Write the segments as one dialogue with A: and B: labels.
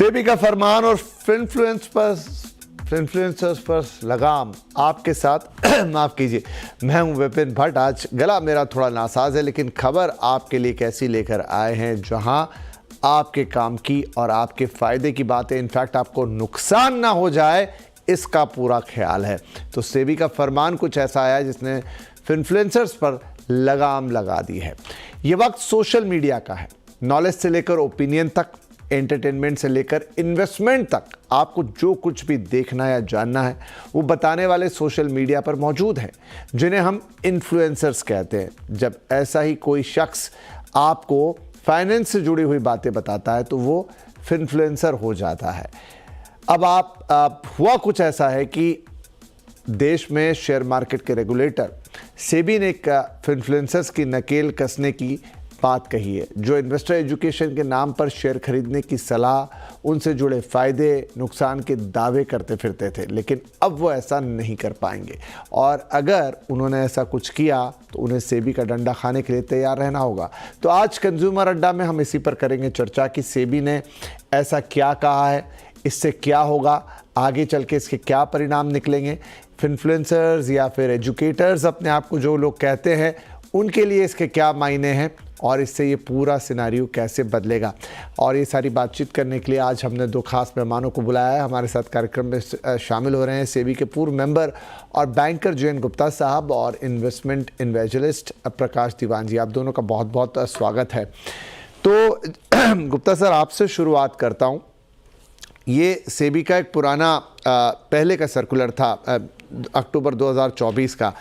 A: सेबी का फरमान और इन्फ्लुएंसर्स पर लगाम आपके साथ माफ कीजिए, मैं हूं विपिन भट्ट। आज गला मेरा थोड़ा नासाज है, लेकिन खबर आपके लिए कैसी लेकर आए हैं जहां आपके काम की और आपके फायदे की बातें, इनफैक्ट आपको नुकसान ना हो जाए इसका पूरा ख्याल है। तो सेबी का फरमान कुछ ऐसा आया जिसने इन्फ्लुएंसर्स पर लगाम लगा दी है। ये वक्त सोशल मीडिया का है। नॉलेज से लेकर ओपिनियन तक, एंटरटेनमेंट से लेकर इन्वेस्टमेंट तक, आपको जो कुछ भी देखना या जानना है वो बताने वाले सोशल मीडिया पर मौजूद हैं, जिन्हें हम इन्फ्लुएंसर्स कहते हैं। जब ऐसा ही कोई शख्स आपको फाइनेंस से जुड़ी हुई बातें बताता है तो वो इन्फ्लुएंसर हो जाता है। अब हुआ कुछ ऐसा है कि देश में शेयर मार्केट के रेगुलेटर सेबी ने इन्फ्लुएंसर्स की नकेल कसने की बात कही है, जो इन्वेस्टर एजुकेशन के नाम पर शेयर खरीदने की सलाह, उनसे जुड़े फायदे नुकसान के दावे करते फिरते थे। लेकिन अब वो ऐसा नहीं कर पाएंगे, और अगर उन्होंने ऐसा कुछ किया तो उन्हें सेबी का डंडा खाने के लिए तैयार रहना होगा। तो आज कंज्यूमर अड्डा में हम इसी पर करेंगे चर्चा कि सेबी ने ऐसा क्या कहा है, इससे क्या होगा, आगे चल के इसके क्या परिणाम निकलेंगे। इन्फ्लुएंसर्स या फिर एजुकेटर्स अपने आप को जो लोग कहते हैं, उनके लिए इसके क्या मायने हैं और इससे ये पूरा सिनारियो कैसे बदलेगा। और ये सारी बातचीत करने के लिए आज हमने दो खास मेहमानों को बुलाया है। हमारे साथ कार्यक्रम में शामिल हो रहे हैं सेबी के पूर्व मेंबर और बैंकर जयंत गुप्ता साहब और इन्वेस्टमेंट इन्वेंजलिस्ट प्रकाश दीवान जी। आप दोनों का बहुत बहुत स्वागत है। तो गुप्ता सर, आपसे शुरुआत करता हूँ। ये सेबी का एक पुराना पहले का सर्कुलर था अक्टूबर 2024 का,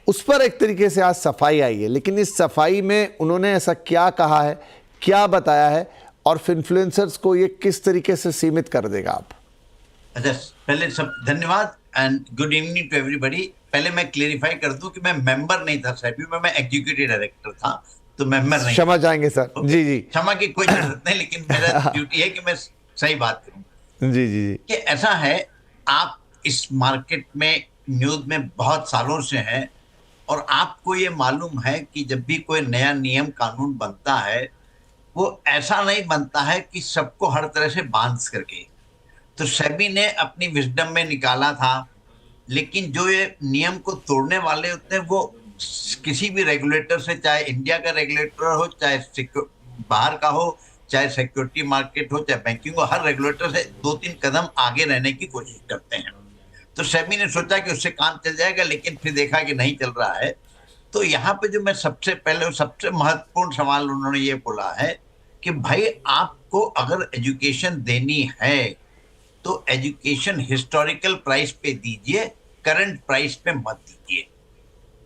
A: उस पर एक तरीके से आज सफाई आई है। लेकिन इस सफाई में उन्होंने ऐसा क्या कहा है, क्या बताया है, और इन्फ्लुएंसर्स को ये किस तरीके से सीमित कर देगा? आप
B: अच्छा, पहले सब धन्यवाद and good evening to everybody. पहले मैं क्लेरिफाई कर दूं कि मैं मेंबर नहीं था सेबी में, मैं एग्जीक्यूटिव डायरेक्टर था, तो मेंबर नहीं।
A: क्षमा चाहेंगे सर। जी जी,
B: क्षमा की कोई जरूरत नहीं, लेकिन मेरा ड्यूटी है कि मैं सही बात करूं।
A: जी जी जी।
B: कि ऐसा है, आप इस मार्केट में न्यूज में बहुत सालों से हैं और आपको ये मालूम है कि जब भी कोई नया नियम कानून बनता है, वो ऐसा नहीं बनता है कि सबको हर तरह से बांध करके। तो सेबी ने अपनी विजडम में निकाला था, लेकिन जो ये नियम को तोड़ने वाले होते हैं वो किसी भी रेगुलेटर से, चाहे इंडिया का रेगुलेटर हो, चाहे बाहर का हो, चाहे सिक्योरिटी मार्केट हो, चाहे बैंकिंग हो, हर रेगुलेटर से 2-3 कदम आगे रहने की कोशिश करते हैं। तो सेबी ने सोचा कि उससे काम चल जाएगा, लेकिन फिर देखा कि नहीं चल रहा है। तो यहाँ पे जो मैं सबसे महत्वपूर्ण सवाल उन्होंने ये बोला है कि भाई, आपको अगर एजुकेशन देनी है तो एजुकेशन हिस्टोरिकल प्राइस पे दीजिए, करंट प्राइस पे मत दीजिए।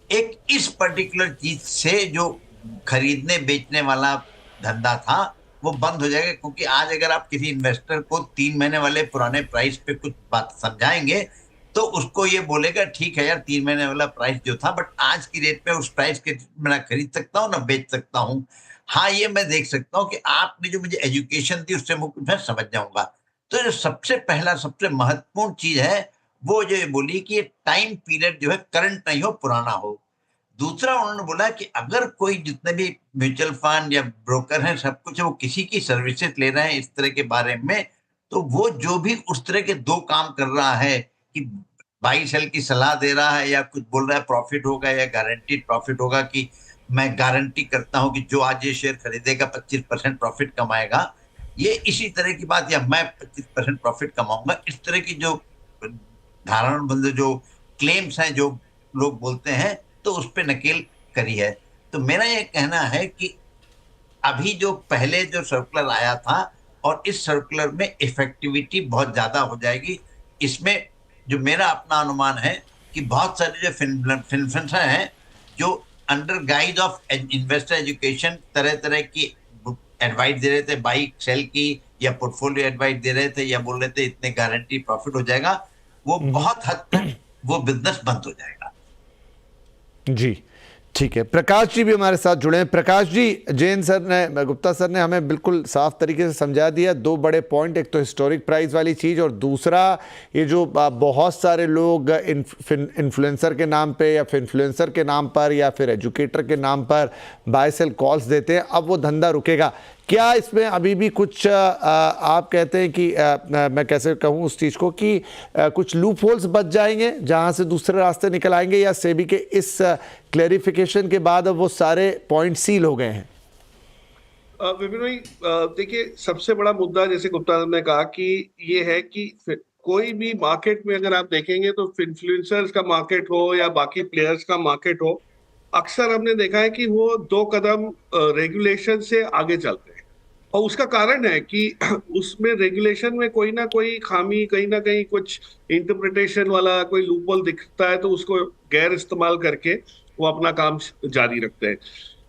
B: एक इस पर्टिकुलर चीज से जो खरीदने बेचने वाला धंधा था वो बंद हो जाएगा, क्योंकि आज अगर आप किसी इन्वेस्टर को 3 महीने वाले पुराने प्राइस पे कुछ बात समझाएंगे तो उसको ये बोलेगा ठीक है यार, 3 महीने वाला प्राइस जो था, बट आज की रेट पे उस प्राइस के मैं ना खरीद सकता हूँ ना बेच सकता हूँ। हाँ, ये मैं देख सकता हूँ कि आपने जो मुझे एजुकेशन दी उससे मैं समझ जाऊंगा। तो जो सबसे पहला सबसे महत्वपूर्ण चीज है वो जो ये बोली कि ये टाइम पीरियड जो है करंट नहीं हो, पुराना हो। दूसरा उन्होंने बोला कि अगर कोई, जितने भी म्यूचुअल फंड या ब्रोकर हैं, सब कुछ वो किसी की सर्विसेज ले रहे हैं इस तरह के बारे में, तो वो जो भी उस तरह के 2 काम कर रहा है कि बाई सेल की सलाह दे रहा है या कुछ बोल रहा है प्रॉफिट होगा या गारंटीड प्रॉफिट होगा, कि मैं गारंटी करता हूं कि जो आज ये शेयर खरीदेगा 25% प्रॉफिट कमाएगा, ये इसी तरह की बात, या मैं 25% प्रॉफिट कमाऊंगा, इस तरह की जो धारणा, जो क्लेम्स हैं जो लोग बोलते हैं, तो उस पे नकेल करी है। तो मेरा ये कहना है कि अभी जो पहले जो सर्कुलर आया था और इस सर्कुलर में इफेक्टिविटी बहुत ज्यादा हो जाएगी। इसमें जो मेरा अपना अनुमान है कि बहुत सारे जो इन्फ्लुएंसर हैं जो under guide of investor education तरह तरह की एडवाइस दे रहे थे, बाई सेल की या पोर्टफोलियो एडवाइस दे रहे थे, या बोल रहे थे इतने गारंटी प्रॉफिट हो जाएगा, वो बहुत हद तक वो बिजनेस बंद हो जाएगा।
A: जी ठीक है। प्रकाश जी भी हमारे साथ जुड़े हैं। प्रकाश जी, जैन सर ने, गुप्ता सर ने हमें बिल्कुल साफ तरीके से समझा दिया। 2 बड़े पॉइंट, एक तो हिस्टोरिक प्राइस वाली चीज़, और दूसरा ये जो बहुत सारे लोग इन्फ्लुएंसर के नाम पे या फिर इन्फ्लुएंसर के नाम पर या फिर एजुकेटर के नाम पर बाय सेल कॉल्स देते हैं, अब वो धंधा रुकेगा। क्या इसमें अभी भी कुछ आप कहते हैं कि मैं कैसे कहूँ उस चीज़ को कि कुछ लूप होल्स बच जाएंगे जहाँ से दूसरे रास्ते निकल आएंगे, या सेबी के इस क्लैरिफिकेशन के बाद अब वो सारे पॉइंट सील हो गए हैं?
C: विपिन भाई, देखिए, सबसे बड़ा मुद्दा जैसे गुप्ता ने कहा कि ये है कि कोई भी मार्केट में अगर आप देखेंगे तो इन्फ्लुएंसर्स का मार्केट हो या बाकी प्लेयर्स का मार्केट हो, अक्सर हमने देखा है कि वो 2 कदम रेगुलेशन से आगे चलते हैं। और उसका कारण है कि उसमें रेगुलेशन में कोई ना कोई खामी, कहीं ना कहीं कुछ इंटरप्रिटेशन वाला कोई लूपहोल दिखता है, तो उसको गैर इस्तेमाल करके वो अपना काम जारी रखते हैं।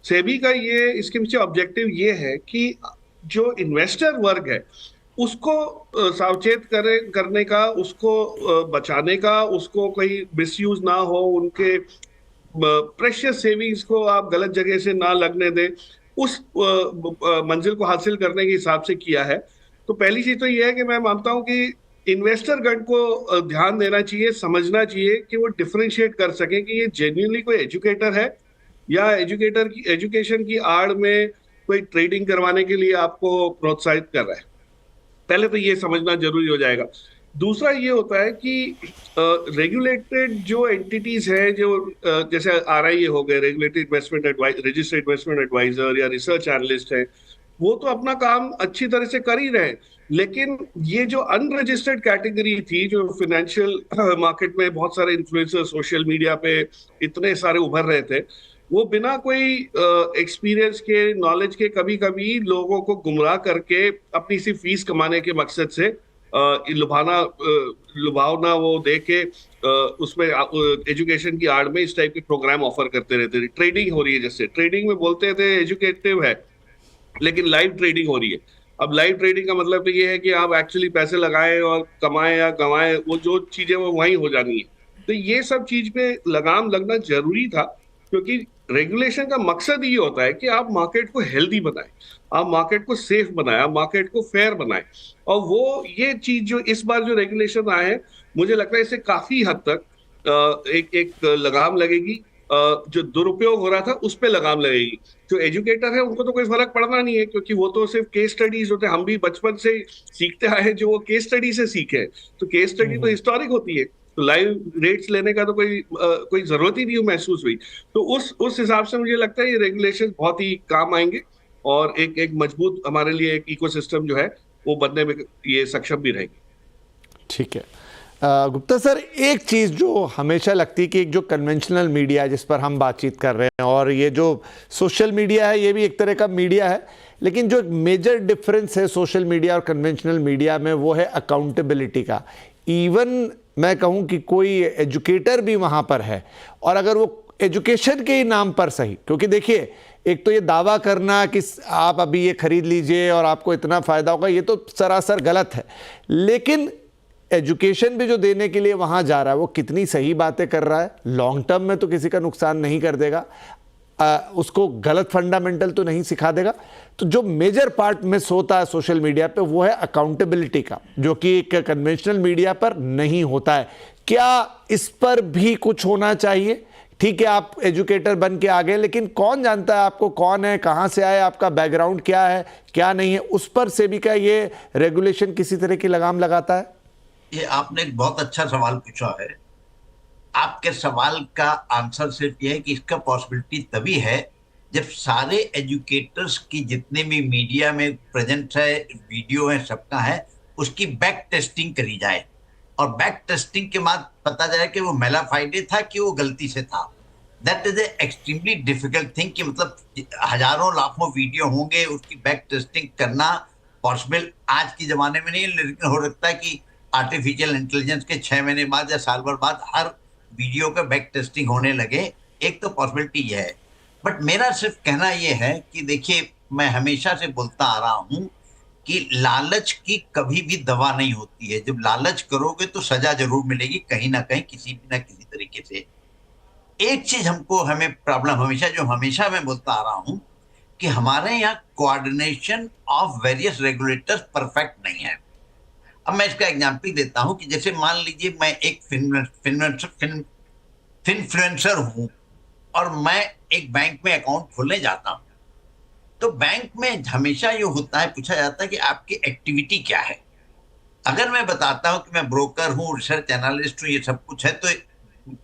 C: सेबी का ये, इसके पीछे ऑब्जेक्टिव ये है कि जो इन्वेस्टर वर्ग है उसको सावचेत करने का, उसको बचाने का, उसको कहीं मिसयूज ना हो, उनके प्रेशियस सेविंग्स को आप गलत जगह से ना लगने दें, उस मंजिल को हासिल करने के हिसाब से किया है। तो पहली चीज तो यह है कि मैं मानता हूं कि इन्वेस्टर गण को ध्यान देना चाहिए, समझना चाहिए कि वो डिफरेंशिएट कर सके कि ये जेन्युइनली कोई एजुकेटर है या एजुकेशन की आड़ में कोई ट्रेडिंग करवाने के लिए आपको प्रोत्साहित कर रहा है। पहले तो ये समझना जरूरी हो जाएगा। दूसरा ये होता है कि रेगुलेटेड जो एंटिटीज हैं, जो जैसे आरआईए हो गए, regulated investment adviser, registered investment adviser या रिसर्च एनालिस्ट है, वो तो अपना काम अच्छी तरह से कर ही रहे हैं। लेकिन ये जो अनरजिस्टर्ड कैटेगरी थी, जो फाइनेंशियल मार्केट में बहुत सारे इन्फ्लुएंसर सोशल मीडिया पे इतने सारे उभर रहे थे, वो बिना कोई एक्सपीरियंस के, नॉलेज के, कभी कभी लोगों को गुमराह करके अपनी सी फीस कमाने के मकसद से लुभावना वो दे के उसमें एजुकेशन की आड़ में इस टाइप के प्रोग्राम ऑफर करते रहते थे। ट्रेडिंग हो रही है, जैसे ट्रेडिंग में बोलते थे एजुकेटिव है, लेकिन लाइव ट्रेडिंग हो रही है। अब लाइव ट्रेडिंग का मतलब तो ये है कि आप एक्चुअली पैसे लगाएं और कमाएं या गंवाएं, वो जो चीजें वो वहीं हो जानी है। तो ये सब चीज पे लगाम लगना जरूरी था, क्योंकि रेगुलेशन का मकसद ये होता है कि आप मार्केट को हेल्दी बनाएं, आप मार्केट को सेफ बनाएं, आप मार्केट को फेयर बनाएं। और वो ये चीज जो इस बार जो रेगुलेशन आए हैं, मुझे लगता है इससे काफी हद तक एक लगाम लगेगी। जो दुरुपयोग हो रहा था उस पे लगाम लगेगी। जो एजुकेटर है उनको तो कोई फर्क पड़ना नहीं है, क्योंकि वो तो सिर्फ केस स्टडीज होते हैं। हम भी बचपन से सीखते आए हैं जो वो केस स्टडी से सीखे। तो केस स्टडी तो हिस्टोरिक होती है, तो लाइव रेट्स लेने का तो कोई जरूरत ही नहीं महसूस हुई। तो उस हिसाब से मुझे लगता है ये रेगुलेशन बहुत ही काम आएंगे और एक मजबूत हमारे लिए एक इकोसिस्टम जो है वो बनने में ये सक्षम भी रहेगी।
A: ठीक है गुप्ता सर, एक चीज़ जो हमेशा लगती है कि एक जो कन्वेंशनल मीडिया है जिस पर हम बातचीत कर रहे हैं, और ये जो सोशल मीडिया है, ये भी एक तरह का मीडिया है, लेकिन जो मेजर डिफरेंस है सोशल मीडिया और कन्वेंशनल मीडिया में वो है अकाउंटेबिलिटी का। इवन मैं कहूँ कि कोई एजुकेटर भी वहाँ पर है, और अगर वो एजुकेशन के ही नाम पर सही, क्योंकि देखिए एक तो ये दावा करना कि आप अभी ये खरीद लीजिए और आपको इतना फ़ायदा होगा, ये तो सरासर गलत है। लेकिन एजुकेशन भी जो देने के लिए वहाँ जा रहा है वो कितनी सही बातें कर रहा है, लॉन्ग टर्म में तो किसी का नुकसान नहीं कर देगा, उसको गलत फंडामेंटल तो नहीं सिखा देगा। तो जो मेजर पार्ट मिस होता है सोशल मीडिया पे वो है अकाउंटेबिलिटी का, जो कि एक कन्वेंशनल मीडिया पर नहीं होता है। क्या इस पर भी कुछ होना चाहिए? ठीक है, आप एजुकेटर बन के आ गए, लेकिन कौन जानता है आपको कौन है, कहाँ से आए, आपका बैकग्राउंड क्या है, क्या नहीं है, उस पर सेबी का ये रेगुलेशन किसी तरह की लगाम लगाता है?
B: ये आपने एक बहुत अच्छा सवाल पूछा है। आपके सवाल का आंसर सिर्फ ये है कि इसका पॉसिबिलिटी तभी है जब सारे एजुकेटर्स की जितने भी मीडिया में प्रेजेंट है, वीडियो है, सबका है, उसकी बैक टेस्टिंग करी जाए और बैक टेस्टिंग के बाद पता जाए कि वो मेलाफाइडे था कि वो गलती से था। That is a extremely difficult thing कि मतलब हजारों लाखों वीडियो होंगे, उसकी बैक टेस्टिंग करना पॉसिबल आज के जमाने में नहीं, लेकिन हो सकता है कि आर्टिफिशियल इंटेलिजेंस के 6 महीने बाद या साल भर बाद हर वीडियो का बैक टेस्टिंग होने लगे। एक तो पॉसिबिलिटी ये है, बट मेरा सिर्फ कहना ये है कि देखिए, मैं हमेशा से बोलता आ रहा हूं कि लालच की कभी भी दवा नहीं होती है। जब लालच करोगे तो सजा जरूर मिलेगी कहीं ना कहीं, किसी भी ना किसी तरीके से। एक चीज हमें प्रॉब्लम हमेशा मैं बोलता आ रहा हूं कि हमारे यहाँ coordination of various regulators perfect नहीं है। अब मैं इसका एग्जांपल देता हूं कि जैसे मान लीजिए मैं एक फिनफ्लुएंसर हूं और मैं एक बैंक में अकाउंट खोलने जाता हूं, तो बैंक में हमेशा ये होता है, पूछा जाता है कि आपकी एक्टिविटी क्या है। अगर मैं बताता हूं कि मैं ब्रोकर हूं, रिसर्च एनालिस्ट हूं, ये सब कुछ है, तो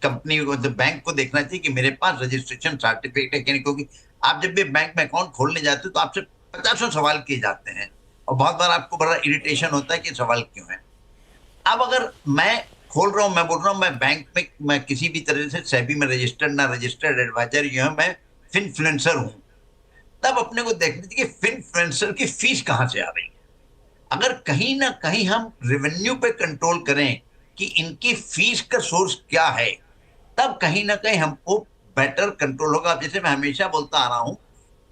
B: कंपनी को, तो बैंक को देखना चाहिए कि मेरे पास रजिस्ट्रेशन सर्टिफिकेट है कि नहीं। क्योंकि आप जब भी बैंक में अकाउंट खोलने जाते हो तो आपसे 50 सवाल किए जाते हैं और बहुत बार आपको बड़ा इरिटेशन होता है कि सवाल क्यों है। अब अगर मैं खोल रहा हूं, मैं बोल रहा हूं मैं बैंक में, मैं किसी भी तरह से सेबी में रजिस्टर्ड ना रजिस्टर्ड एडवाइजर ये हूं, मैं फिनफ्लुएंसर हूं, तब अपने को देखना चाहिए कि फिनफ्लुएंसर की फीस कहां से आ रही है। अगर कहीं ना कहीं हम रेवेन्यू पे कंट्रोल करें कि इनकी फीस का सोर्स क्या है, तब कहीं ना कहीं हमको बेटर कंट्रोल होगा। जैसे मैं हमेशा बोलता आ रहा हूं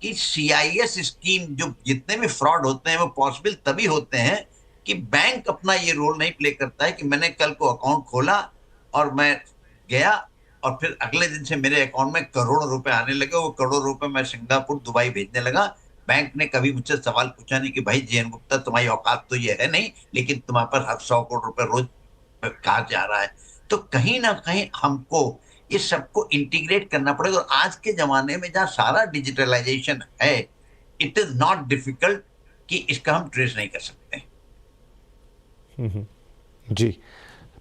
B: कि सीआईएस स्कीम, जो जितने भी फ्रॉड होते हैं वो पॉसिबल तभी होते हैं कि बैंक अपना ये रोल नहीं प्ले करता है कि मैंने कल को अकाउंट खोला और मैं गया और फिर अगले दिन से मेरे अकाउंट में करोड़ों रुपए आने लगे, वो करोड़ों रुपए मैं सिंगापुर दुबई भेजने लगा। बैंक ने कभी मुझसे सवाल पूछा नहीं कि भाई जेएन गुप्ता तुम्हारी औकात तो ये है नहीं, लेकिन तुम्हारे पर हर 100 करोड़ रुपए रोज कहा जा रहा है। तो कहीं ना कहीं हमको इस सबको इंटीग्रेट करना पड़ेगा। और आज के जमाने में जहाँ सारा डिजिटलाइजेशन है, इट इज नॉट डिफिकल्ट कि इसका हम ट्रेस नहीं कर सकते।
A: जी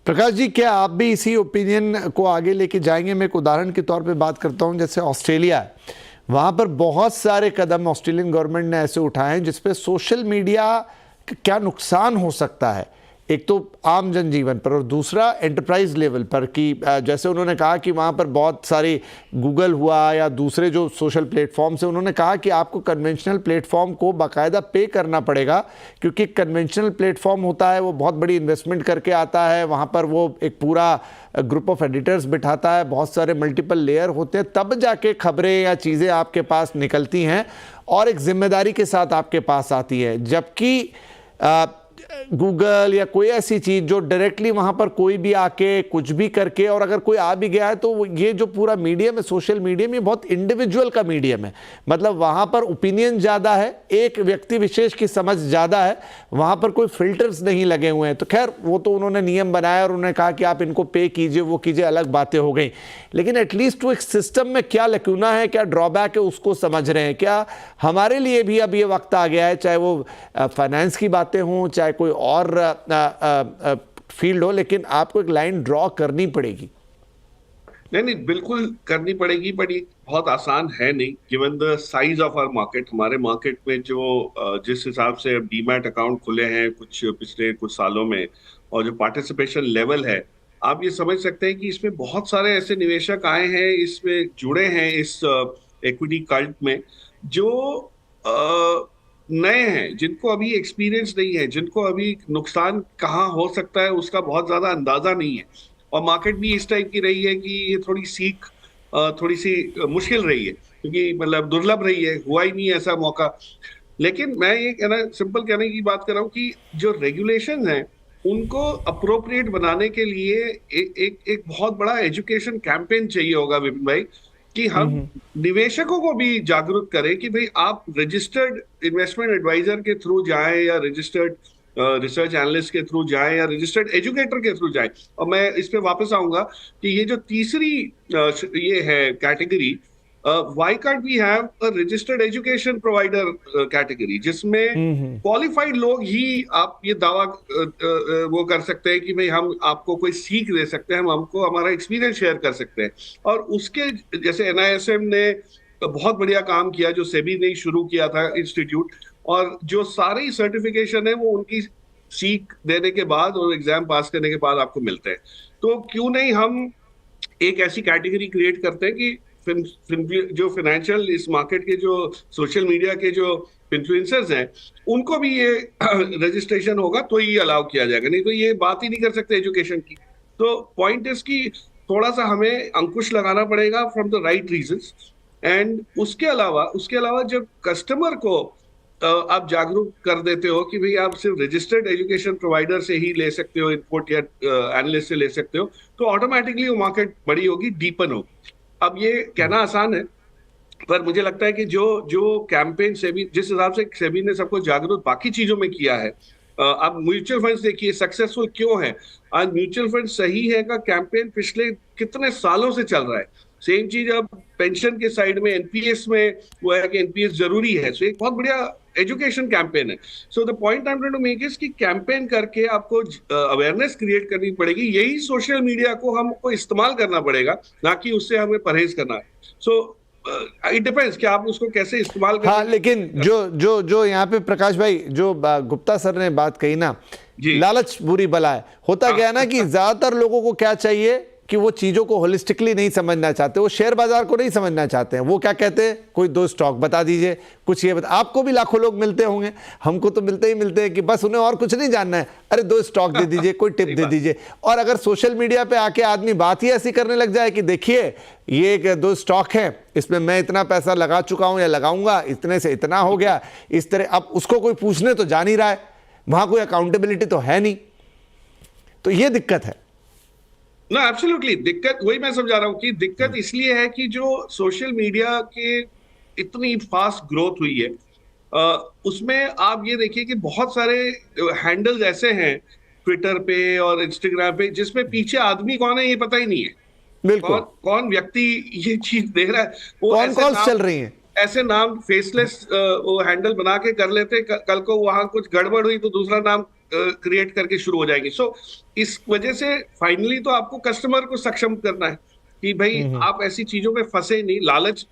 A: प्रकाश जी, क्या आप भी इसी ओपिनियन को आगे लेके जाएंगे? मैं एक उदाहरण के तौर पे बात करता हूं, जैसे ऑस्ट्रेलिया है, वहां पर बहुत सारे कदम ऑस्ट्रेलियन गवर्नमेंट ने ऐसे उठाए हैं जिसपे सोशल मीडिया का क्या नुकसान हो सकता है, एक तो आम जनजीवन पर और दूसरा एंटरप्राइज लेवल पर, कि जैसे उन्होंने कहा कि वहाँ पर बहुत सारी गूगल हुआ या दूसरे जो सोशल प्लेटफॉर्म्स हैं, उन्होंने कहा कि आपको कन्वेंशनल प्लेटफॉर्म को बाकायदा पे करना पड़ेगा, क्योंकि कन्वेंशनल प्लेटफॉर्म होता है वो बहुत बड़ी इन्वेस्टमेंट करके आता है, वहाँ पर वो एक पूरा ग्रुप ऑफ एडिटर्स बिठाता है, बहुत सारे मल्टीपल लेयर होते हैं, तब जाके खबरें या चीज़ें आपके पास निकलती हैं और एक जिम्मेदारी के साथ आपके पास आती है। जबकि गूगल या कोई ऐसी चीज़ जो डायरेक्टली वहाँ पर कोई भी आके कुछ भी करके, और अगर कोई आ भी गया है तो ये जो पूरा मीडियम है, सोशल मीडियम, ये बहुत इंडिविजुअल का मीडियम है। मतलब वहाँ पर ओपिनियन ज़्यादा है, एक व्यक्ति विशेष की समझ ज़्यादा है, वहाँ पर कोई फिल्टर्स नहीं लगे हुए हैं। तो खैर वो तो उन्होंने नियम बनाया और उन्होंने कहा कि आप इनको पे कीजिए, वो कीजिए, अलग बातें हो गई। लेकिन एटलीस्ट वो एक सिस्टम में क्या लकूना है, क्या ड्रॉबैक है, उसको समझ रहे हैं। क्या हमारे लिए भी अब ये वक्त आ गया है, चाहे वो फाइनेंस की बातें हों, चाहे कोई और फील्ड हो, लेकिन आपको एक लाइन ड्रॉ करनी पड़ेगी?
C: नहीं, बिल्कुल करनी पड़ेगी, बट ये बहुत आसान है नहीं, given the size of our market. हमारे मार्केट में जो जिस हिसाब से डीमैट अकाउंट खुले हैं पिछले कुछ सालों में, और जो पार्टिसिपेशन लेवल है, आप ये समझ सकते हैं कि इसमें बहुत सारे ऐसे निवेशक आए हैं, इसमें जुड़े हैं इस इक्विटी कल्ट में, जो नए हैं, जिनको अभी एक्सपीरियंस नहीं है, जिनको अभी नुकसान कहाँ हो सकता है उसका बहुत ज्यादा अंदाजा नहीं है। और मार्केट भी इस टाइप की रही है कि ये थोड़ी सी मुश्किल रही है, क्योंकि मतलब दुर्लभ रही है, हुआ ही नहीं ऐसा मौका। लेकिन मैं ये सिंपल कहने की बात कर रहा हूँ कि जो रेगुलेशन है उनको अप्रोप्रिएट बनाने के लिए एक बहुत बड़ा एजुकेशन कैंपेन चाहिए होगा विपिन भाई, कि हम निवेशकों को भी जागरूक करें कि भाई आप रजिस्टर्ड इन्वेस्टमेंट एडवाइजर के थ्रू जाएं, या रजिस्टर्ड रिसर्च एनालिस्ट के थ्रू जाएं, या रजिस्टर्ड एजुकेटर के थ्रू जाएं। और मैं इस पे वापस आऊंगा कि ये जो तीसरी ये है category, why can't we have a registered education provider category, जिसमें क्वालिफाइड लोग ही आप ये दावा वो कर सकते हैं कि भाई हम आपको कोई सीख दे सकते हैं, हम हमको हमारा एक्सपीरियंस शेयर कर सकते हैं। और उसके जैसे एनआईएसएम ने बहुत बढ़िया काम किया, जो सेबी ने शुरू किया था इंस्टीट्यूट, और जो सारी सर्टिफिकेशन है वो उनकी सीख देने के बाद और एग्जाम पास करने के बाद आपको मिलते हैं। तो क्यों नहीं हम एक ऐसी कैटेगरी क्रिएट करते हैं कि जो फाइनेंशियल इस मार्केट के जो सोशल मीडिया के जो इन्फ्लुएंसर्स हैं, उनको भी ये रजिस्ट्रेशन होगा तो ये अलाउ किया जाएगा, नहीं तो ये बात ही नहीं कर सकते एजुकेशन की। तो पॉइंट इज कि थोड़ा सा हमें अंकुश लगाना पड़ेगा from the right reasons. And उसके अलावा जब कस्टमर को आप जागरूक कर देते हो कि भाई आप सिर्फ रजिस्टर्ड एजुकेशन प्रोवाइडर से ही ले सकते हो इनपुट, या एनालिस्ट से ले सकते हो, तो ऑटोमेटिकली वो मार्केट बड़ी होगी, डीपन होगी। अब ये कहना आसान है, पर मुझे लगता है कि जो कैंपेन सेबी, जिस हिसाब से सेबी ने सबको जागरूक बाकी चीजों में किया है, अब म्यूचुअल फंड्स देखिए सक्सेसफुल क्यों है। आज म्यूचुअल फंड सही है का कैंपेन पिछले कितने सालों से चल रहा है, सेम चीज अब पेंशन के साइड में एनपीएस में वो है कि एनपीएस जरूरी है, सो एक बहुत बढ़िया एजुकेशन कैंपेन है। So the point I am trying to make is कि कैंपेन करके आपको अवेयरनेस क्रिएट करनी पड़ेगी, यही सोशल मीडिया को हमको इस्तेमाल करना पड़ेगा, ना कि उससे हमें परहेज करना है। सो इट डिपेंड्स कि आप उसको कैसे इस्तेमाल करें।
A: हाँ, लेकिन जो यहाँ पे प्रकाश भाई, जो गुप्ता सर ने बात कही ना,
C: जी।
A: लालच बुरी बला है। होता क्या है ना कि ज्यादातर लोगों को क्या चाहिए कि वो चीजों को होलिस्टिकली नहीं समझना चाहते, वो शेयर बाजार को नहीं समझना चाहते हैं। वो क्या कहते हैं, कोई 2 स्टॉक बता दीजिए, कुछ ये बता। आपको भी लाखों लोग मिलते होंगे, हमको तो मिलते ही मिलते हैं कि बस उन्हें और कुछ नहीं जानना है, अरे 2 स्टॉक दे दीजिए, कोई टिप दे दीजिए। और अगर सोशल मीडिया पे आके आदमी बात ही ऐसी करने लग जाए कि देखिए ये 2 स्टॉक है, इसमें मैं इतना पैसा लगा चुका हूं या लगाऊंगा, इतने से इतना हो गया, इस तरह, अब उसको कोई पूछने तो जा नहीं रहा है, वहां कोई अकाउंटेबिलिटी तो है नहीं, तो ये दिक्कत है।
C: ना एब्सोल्युटली, दिक्कत वही मैं समझा रहा हूँ कि दिक्कत इसलिए है कि जो सोशल मीडिया के इतनी फास्ट ग्रोथ हुई है, उसमें आप ये देखिए कि बहुत सारे हैंडल्स ऐसे हैं ट्विटर पे और इंस्टाग्राम पे जिसमें पीछे आदमी कौन है ये पता ही नहीं है।
A: बिल्कुल,
C: कौन व्यक्ति ये चीज दे रहा है, वो
A: कौन
C: ऐसे
A: कॉल्स चल रही हैं,
C: ऐसे नाम फेसलेस वो हैंडल बना के कर लेते, कल को वहां कुछ गड़बड़ हुई तो दूसरा नाम क्रिएट करके शुरू हो जाएंगे। सो इस वजह से फाइनली तो आपको कस्टमर को सक्षम करना है कि भाई आप ऐसी चीजों में फंसे नहीं। लालच,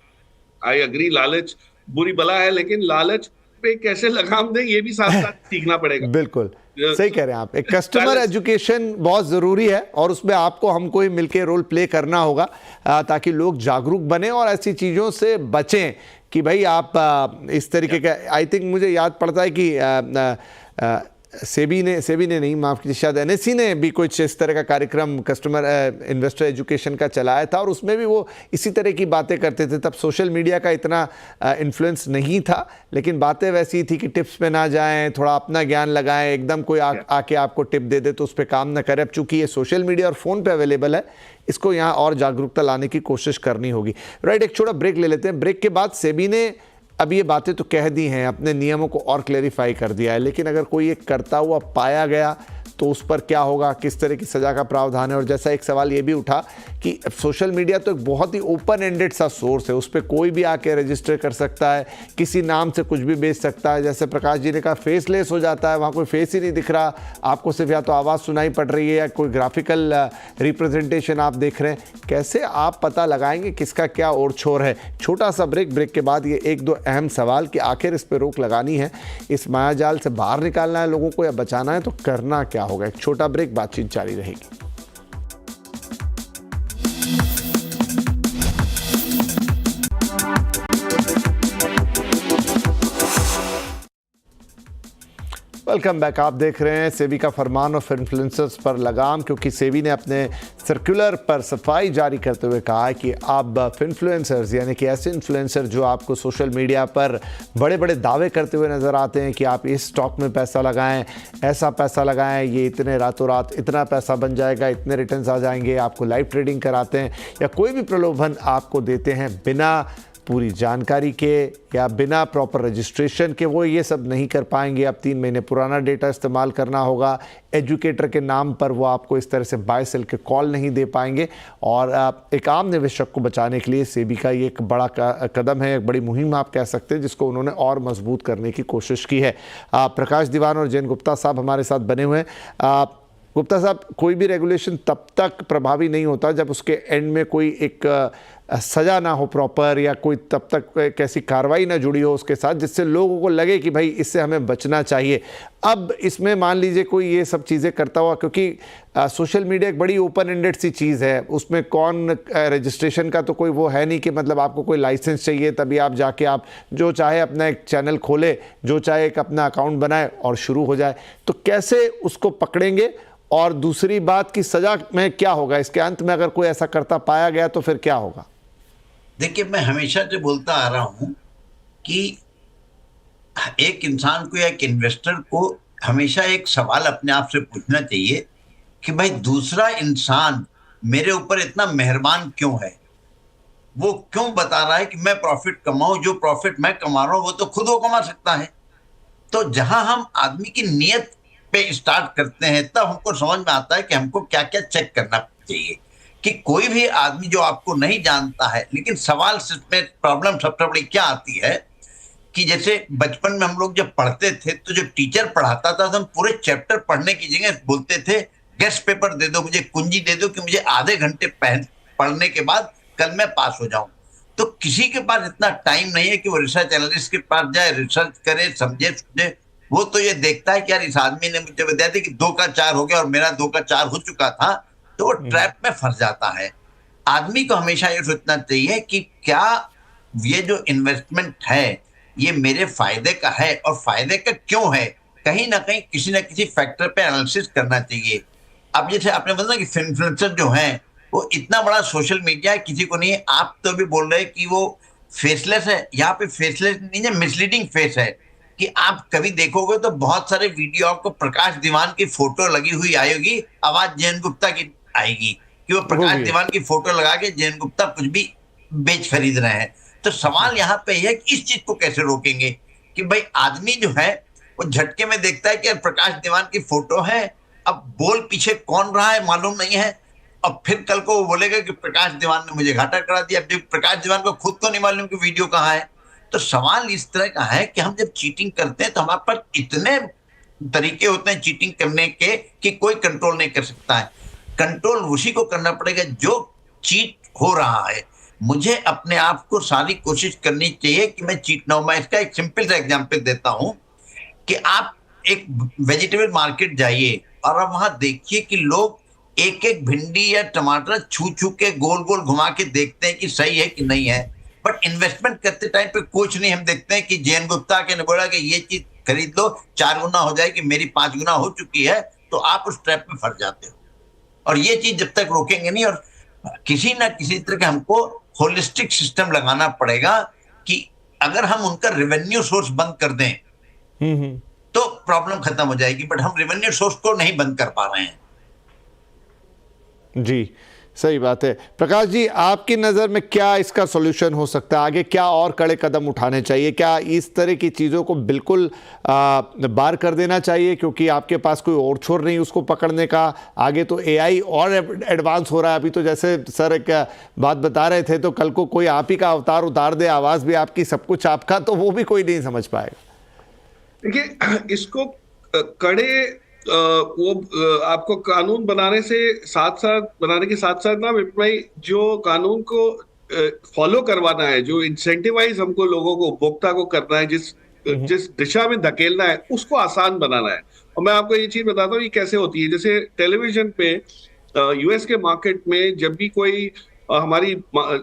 C: आई अग्री, लालच बुरी बला है, लेकिन लालच पे कैसे लगाम दें ये भी साथ साथ सीखना पड़ेगा।
A: बिल्कुल सही कह रहे हैं आप। एक कस्टमर एजुकेशन बहुत जरूरी है और उसमें आपको हमको ही मिलकर रोल प्ले करना होगा ताकि लोग जागरूक बने और ऐसी चीजों से बचें कि भाई आप इस तरीके का। आई थिंक मुझे याद पड़ता है कि सेबी ने नहीं, माफ कीजिए, शायद एनएससी ने भी कुछ इस तरह का कार्यक्रम कस्टमर इन्वेस्टर एजुकेशन का चलाया था और उसमें भी वो इसी तरह की बातें करते थे। तब सोशल मीडिया का इतना इन्फ्लुएंस नहीं था, लेकिन बातें वैसी थी कि टिप्स पे ना जाएं, थोड़ा अपना ज्ञान लगाएं, एकदम कोई आके आपको टिप दे दे तो उस पर काम ना करें। अब चूंकि ये सोशल मीडिया और फ़ोन पे अवेलेबल है, इसको यहाँ और जागरूकता लाने की कोशिश करनी होगी। राइट, एक छोटा ब्रेक ले लेते हैं। ब्रेक के बाद सेबी ने अब ये बातें तो कह दी हैं, अपने नियमों को और क्लेरिफाई कर दिया है, लेकिन अगर कोई एक करता हुआ पाया गया तो उस पर क्या होगा, किस तरह की सज़ा का प्रावधान है। और जैसा एक सवाल ये भी उठा कि सोशल मीडिया तो एक बहुत ही ओपन एंडेड सा सोर्स है, उस पर कोई भी आके रजिस्टर कर सकता है, किसी नाम से कुछ भी बेच सकता है। जैसे प्रकाश जी ने कहा फेसलेस हो जाता है, वहाँ कोई फेस ही नहीं दिख रहा, आपको सिर्फ या तो आवाज़ सुनाई पड़ रही है या कोई ग्राफिकल रिप्रेजेंटेशन आप देख रहे हैं। कैसे आप पता लगाएंगे किसका क्या ओर छोर है। छोटा सा ब्रेक के बाद ये 1-2 अहम सवाल कि आखिर इस पर रोक लगानी है, इस मायाजाल से बाहर निकालना है लोगों को या बचाना है, तो करना क्या होगा। एक छोटा ब्रेक, बातचीत जारी रहेगी। Welcome back. आप देख रहे हैं सेबी का फरमान और इन्फ्लुएंसर्स पर लगाम, क्योंकि सेबी ने अपने सर्कुलर पर सफाई जारी करते हुए कहा है कि अब इन्फ्लुएंसर्स यानी कि ऐसे इन्फ्लुएंसर जो आपको सोशल मीडिया पर बड़े बड़े दावे करते हुए नज़र आते हैं कि आप इस स्टॉक में पैसा लगाएं, ऐसा पैसा लगाएं, ये इतने रातों रात इतना पैसा बन जाएगा, इतने रिटर्न्स आ जाएंगे, आपको लाइव ट्रेडिंग कराते हैं या कोई भी प्रलोभन आपको देते हैं बिना पूरी जानकारी के या बिना प्रॉपर रजिस्ट्रेशन के, वो ये सब नहीं कर पाएंगे। अब 3 महीने पुराना डेटा इस्तेमाल करना होगा। एजुकेटर के नाम पर वो आपको इस तरह से बाय सेल के कॉल नहीं दे पाएंगे। और एक आम निवेशक को बचाने के लिए सेबी का ये एक बड़ा कदम है, एक बड़ी मुहिम आप कह सकते हैं, जिसको उन्होंने और मजबूत करने की कोशिश की है। प्रकाश दीवान और जैन गुप्ता साहब हमारे साथ बने हुए हैं। गुप्ता साहब, कोई भी रेगुलेशन तब तक प्रभावी नहीं होता जब उसके एंड में कोई एक सज़ा ना हो प्रॉपर, या कोई तब तक एक ऐसी कार्रवाई ना जुड़ी हो उसके साथ जिससे लोगों को लगे कि भाई इससे हमें बचना चाहिए। अब इसमें मान लीजिए कोई ये सब चीज़ें करता हुआ, क्योंकि सोशल मीडिया एक बड़ी ओपन एंडेड सी चीज़ है, उसमें कौन रजिस्ट्रेशन का तो कोई वो है नहीं कि मतलब आपको कोई लाइसेंस चाहिए तभी आप जाके आप जो चाहे अपना एक चैनल खोले, जो चाहे एक अपना अकाउंट बनाए और शुरू हो जाए। तो कैसे उसको पकड़ेंगे? और दूसरी बात की सज़ा में क्या होगा इसके अंत में, अगर कोई ऐसा करता पाया गया तो फिर क्या होगा?
B: देखिए, मैं हमेशा से बोलता आ रहा हूं कि एक इंसान को या एक इन्वेस्टर को हमेशा एक सवाल अपने आप से पूछना चाहिए कि भाई दूसरा इंसान मेरे ऊपर इतना मेहरबान क्यों है, वो क्यों बता रहा है कि मैं प्रॉफिट कमाऊं, जो प्रॉफिट मैं कमा रहा हूं वो तो खुद वो कमा सकता है। तो जहां हम आदमी की नीयत पे स्टार्ट करते हैं तब हमको समझ में आता है कि हमको क्या क्या चेक करना चाहिए, कि कोई भी आदमी जो आपको नहीं जानता है, लेकिन सवाल में प्रॉब्लम सबसे बड़ी क्या आती है कि जैसे बचपन में हम लोग जब पढ़ते थे तो जो टीचर पढ़ाता था तो हम पूरे चैप्टर पढ़ने की जगह बोलते थे गेस्ट पेपर दे दो, मुझे कुंजी दे दो कि मुझे आधे घंटे पढ़ने के बाद कल मैं पास हो जाऊं। तो किसी के पास इतना टाइम नहीं है कि वो रिसर्च एनालिस्ट के पास जाए, रिसर्च करे, समझे समझे। वो तो ये देखता है कि यार इस आदमी ने मुझे बताया था कि 2 का 4 हो गया और मेरा 2 का 4 हो चुका था, तो वो ट्रैप में फंस जाता है। आदमी को हमेशा ये सोचना चाहिए कि क्या ये जो इन्वेस्टमेंट है ये मेरे फायदे का है और फायदे का क्यों है, कहीं ना कहीं किसी ना किसी फैक्टर पे एनालिसिस करना चाहिए। अब जैसे आपने बताया कि इन्फ्लुएंसर जो है वो इतना बड़ा सोशल मीडिया है, किसी को नहीं है। आप तो भी बोल रहे हैं कि वो फेसलेस है, यहाँ पे फेसलेस नहीं है, मिसलीडिंग फेस है कि आप कभी देखोगे तो बहुत सारे वीडियो आपको प्रकाश दीवान की फोटो लगी हुई आएगी, आवाज जयंत गुप्ता की आएगी कि वो प्रकाश दीवान की फोटो लगा के जयंत गुप्ता कुछ भी बेच खरीद रहे हैं। तो सवाल यहाँ पे है कि इस चीज को कैसे रोकेंगे कि भाई आदमी जो है वो झटके में देखता है कि यार प्रकाश दीवान की फोटो है, अब बोल पीछे कौन रहा है मालूम नहीं है, और फिर कल को वो बोलेगा कि प्रकाश दीवान ने मुझे घाटा करा दिया। अब प्रकाश दीवान को खुद को नहीं मालूम कि वीडियो कहाँ है। तो सवाल इस तरह का है कि हम जब चीटिंग करते हैं तो हमारे पास इतने तरीके होते हैं चीटिंग करने के कि कोई कंट्रोल नहीं कर सकता है। कंट्रोल उसी को करना पड़ेगा जो चीट हो रहा है। मुझे अपने आप को सारी कोशिश करनी चाहिए कि मैं चीट ना हूं। मैं इसका एक सिंपल सा एग्जांपल देता हूं कि आप एक वेजिटेबल मार्केट जाइए और अब वहां देखिए कि लोग एक एक भिंडी या टमाटर छू छू के गोल गोल घुमा के देखते हैं कि सही है कि नहीं है, बट इन्वेस्टमेंट करते टाइम पे कुछ नहीं। हम देखते हैं कि जयंत गुप्ता के ने बोला कि ये चीज खरीद लो 4 गुना हो जाएगी, मेरी 5 गुना हो चुकी है, तो आप उस ट्रैप में फंस जाते हो। और ये चीज जब तक रोकेंगे नहीं, और किसी ना किसी तरह का हमको होलिस्टिक सिस्टम लगाना पड़ेगा कि अगर हम उनका रेवेन्यू सोर्स बंद कर दें तो प्रॉब्लम खत्म हो जाएगी, बट हम रेवेन्यू सोर्स को नहीं बंद कर पा रहे हैं।
A: जी, सही बात है। प्रकाश जी, आपकी नज़र में क्या इसका सॉल्यूशन हो सकता है? आगे क्या और कड़े कदम उठाने चाहिए? क्या इस तरह की चीज़ों को बिल्कुल बार कर देना चाहिए क्योंकि आपके पास कोई और छोर नहीं उसको पकड़ने का? आगे तो एआई और एडवांस हो रहा है। अभी तो जैसे सर एक बात बता रहे थे तो कल को कोई आप ही का अवतार उतार दे, आवाज़ भी आपकी, सब कुछ आपका, तो वो भी कोई नहीं समझ पाएगा।
C: देखिए, इसको कड़े आपको कानून बनाने से साथ साथ ना भाई, जो कानून को फॉलो करवाना है, जो इंसेंटिवाइज हमको लोगों को, उपभोक्ता को करना है, जिस दिशा में धकेलना है, उसको आसान बनाना है। और मैं आपको ये चीज बताता हूँ ये कैसे होती है। जैसे टेलीविजन पे यूएस के मार्केट में जब भी कोई हमारी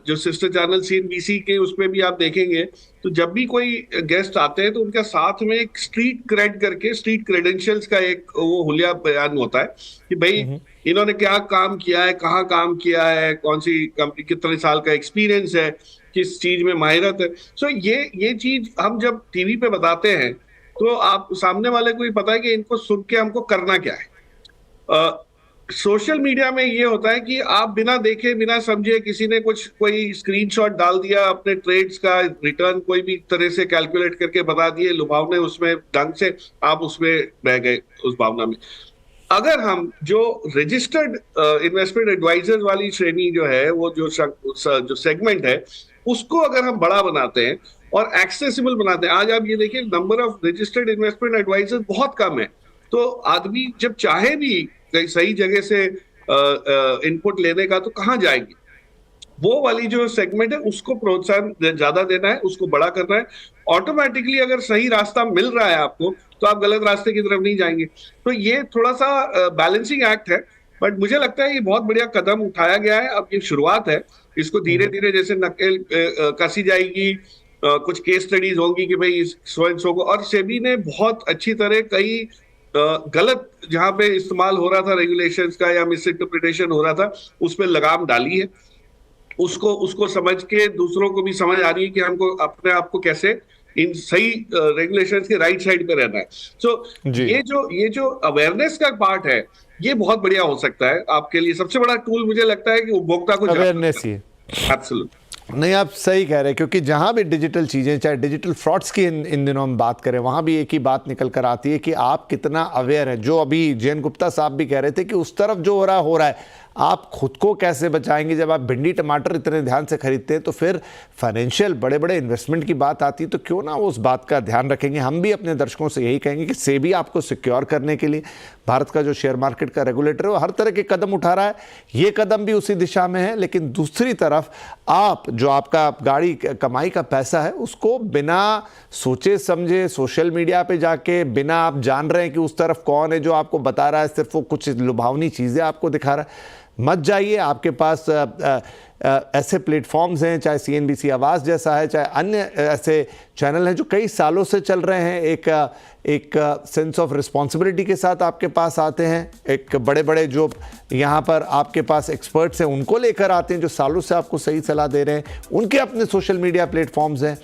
C: जो सिस्टर चैनल CNBC के उसमें भी आप देखेंगे तो जब भी कोई गेस्ट आते हैं तो उनका साथ में एक स्ट्रीट क्रेड करके, स्ट्रीट क्रेडेंशियल्स का एक वो हुलिया बयान होता है कि भाई इन्होंने क्या काम किया है, कहाँ काम किया है, कौन सी कंपनी, कितने साल का एक्सपीरियंस है, किस चीज में माहिरत है। सो ये चीज हम जब टीवी पे बताते हैं तो आप सामने वाले को ही पता है कि इनको सुन के हमको करना क्या है। सोशल मीडिया में ये होता है कि आप बिना देखे बिना समझे किसी ने कोई स्क्रीनशॉट डाल दिया अपने ट्रेड्स का, रिटर्न कोई भी तरह से कैलकुलेट करके बता दिए, लुभावने उसमें ढंग से, आप उसमें बह गए उस भावना में। अगर हम जो रजिस्टर्ड इन्वेस्टमेंट एडवाइजर वाली श्रेणी जो है, वो जो सेगमेंट है, उसको अगर हम बड़ा बनाते हैं और एक्सेसिबल बनाते हैं, आज आप ये देखिए number of registered investment adviser बहुत कम है, तो आदमी जब चाहे भी सही जगह से इनपुट लेने का तो कहाँ जाएंगे। वो वाली जो सेगमेंट है उसको प्रोत्साहन ज्यादा देना है, उसको बड़ा करना है। ऑटोमेटिकली अगर सही रास्ता मिल रहा है आपको तो आप गलत रास्ते की तरफ नहीं जाएंगे। तो ये थोड़ा सा बैलेंसिंग एक्ट है, बट मुझे लगता है ये बहुत बढ़िया कदम उठाया गया है। अब ये शुरुआत है, इसको धीरे धीरे जैसे नकेल कसी जाएगी, कुछ केस स्टडीज होंगी कि भाई सो एंड सो को, और सेबी ने बहुत अच्छी तरह कई गलत जहां पे इस्तेमाल हो रहा था रेगुलेशंस का या मिस इंटरप्रिटेशन हो रहा था, उस पर लगाम डाली है। उसको समझ के दूसरों को भी समझ आ रही है कि हमको अपने आप को कैसे इन सही रेगुलेशंस के राइट साइड पे रहना है। सो ये जो अवेयरनेस का पार्ट है, ये बहुत बढ़िया हो सकता है आपके लिए। सबसे बड़ा टूल मुझे लगता है कि उपभोक्ता को
A: अवेयरनेस ही।
C: एब्सोल्युटली
A: नहीं, आप सही कह रहे हैं, क्योंकि जहां भी डिजिटल चीज़ें, चाहे डिजिटल फ्रॉड्स की इन दिनों हम बात करें, वहां भी एक ही बात निकल कर आती है कि आप कितना अवेयर हैं। जो अभी जयंत गुप्ता साहब भी कह रहे थे कि उस तरफ जो हो रहा है, आप खुद को कैसे बचाएंगे। जब आप भिंडी टमाटर इतने ध्यान से खरीदते हैं तो फिर फाइनेंशियल बड़े बड़े इन्वेस्टमेंट की बात आती है तो क्यों ना उस बात का ध्यान रखेंगे। हम भी अपने दर्शकों से यही कहेंगे कि सेबी आपको सिक्योर करने के लिए, भारत का जो शेयर मार्केट का रेगुलेटर है वो हर तरह के कदम उठा रहा है, ये कदम भी उसी दिशा में है। लेकिन दूसरी तरफ आप जो आपका गाड़ी कमाई का पैसा है उसको बिना सोचे समझे सोशल मीडिया पे जाके, बिना आप जान रहे हैं कि उस तरफ कौन है जो आपको बता रहा है, सिर्फ वो कुछ लुभावनी चीज़ें आपको दिखा रहा है, मत जाइए। आपके पास ऐसे प्लेटफॉर्म्स हैं, चाहे CNBC आवाज़ जैसा है, चाहे अन्य ऐसे चैनल हैं जो कई सालों से चल रहे हैं, एक सेंस ऑफ रिस्पॉन्सिबिलिटी के साथ आपके पास आते हैं। एक बड़े बड़े जो यहाँ पर आपके पास एक्सपर्ट्स हैं उनको लेकर आते हैं जो सालों से आपको सही सलाह दे रहे हैं। उनके अपने सोशल मीडिया प्लेटफॉर्म्स हैं,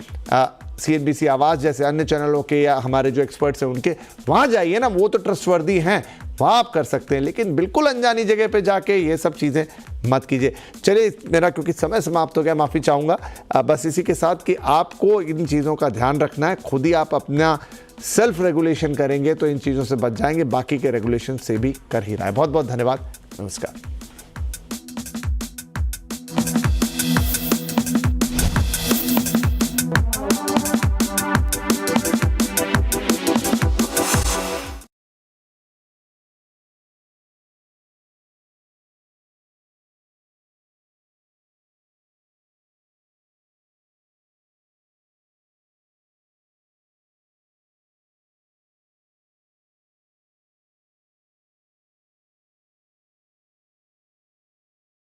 A: CNBC आवाज़ जैसे अन्य चैनलों के या हमारे जो एक्सपर्ट्स हैं उनके, वहाँ जाइए ना, वो तो ट्रस्टवर्दी हैं, वहाँ आप कर सकते हैं। लेकिन बिल्कुल अनजानी जगह पे जाके ये सब चीज़ें मत कीजिए। चलिए, मेरा क्योंकि समय समाप्त हो गया, माफ़ी चाहूँगा। बस इसी के साथ कि आपको इन चीज़ों का ध्यान रखना है, खुद ही आप अपना सेल्फ रेगुलेशन करेंगे तो इन चीज़ों से बच जाएंगे, बाकी के रेगुलेशन से भी कर ही रहा है। बहुत बहुत धन्यवाद, नमस्कार।